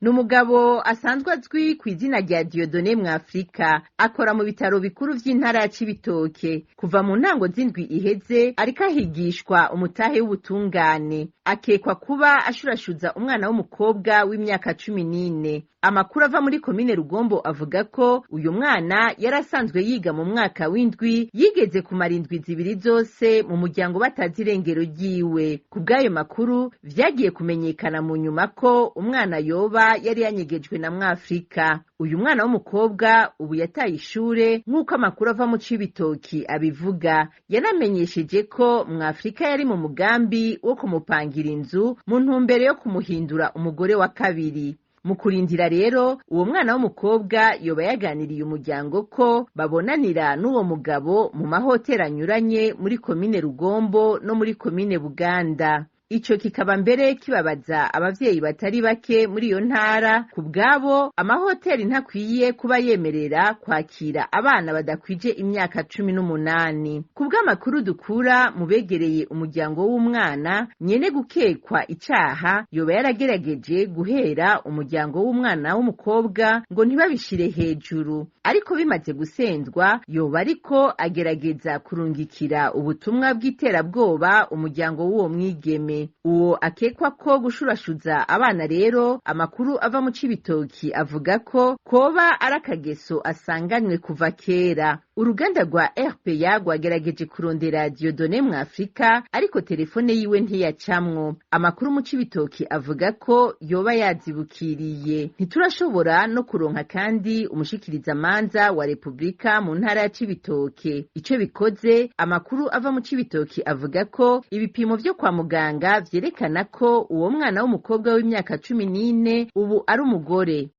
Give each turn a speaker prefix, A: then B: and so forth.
A: ni umugabo asanzwe azwi ku izina rya Dieudonné Mwafrika, akora mu bitaro bikuru vy'intara ya Cibitoke. Kuva mu ntango z'indwi iheze ariko ahigishwa umutahe w'ubutungane, akekwa kuba ashurashuza umwana w'umukobwa w'imyaka 14. Amakuru ava muri komine Rugombo avuga ko uyu mwana yarasanzwe yiga mu mwaka w'indwi, yigeze kumara indwi zibiri zose mu muryango batazi irengero ryiwe. Ku bw'ayo makuru vyagiye kumenyekana mu nyuma ko umwana yoba yari yanyegejwe na Mwafrika. Uyu mwana w'umukobwa ubu yataye ishure nk'uko amakuru ava mu Cibitoke abivuga. Yanamenyesheje ko Mwafrika yari mu mugambi wo kumupangira inzu mu ntumbero yo kumuhindura umugore wa kabiri. Mu kurindira rero uwo mwana w'umukobwa yoba yaganiriye umuryango ko babonanira n'uwo mugabo mu mahoteli anyuranye muri komine Rugombo no muri komine Buganda. Ico kikaba mbere kibabaza abavyeyi batari bake muri iyo ntara. Ku bwabo amahoteli ntakwiye kuba yemerera kwakira abana badakwije imyaka 18. Ku bw'amakuru dukura mu begereye umuryango w'umwana, nyene gukekwa icaha yoba yaragerageje guhera umuryango w'umwana w'umukobwa ngo ntibabishire hejuru, ariko bimaze gusendwa yoba ariko agerageza kurungikira ubutumwa bw'iterabwoba umuryango w'uwo mwigeme. Uwo akekwa ko gushurashuza abana rero, amakuru ava mu Cibitoke avuga ko koba arakageso asanganywe kuva kera. Uruganda rwa RPA rwagerageje kurondera Dieudonné Mwafrika, ariko telefone yiwe ntiyacamwo. Amakuru mu Cibitoke avuga ko yoba yazibukiriye. Ntiturashobora no kuronka kandi umushikirizamanza wa Republika mu ntara ya Cibitoke. Ico bikoze, amakuru ava mu Cibitoke avuga ko ibipimo vyo kwa muganga vyerekana ko uwo mwana w'umukobwa w'imyaka 14 ubu ari umugore.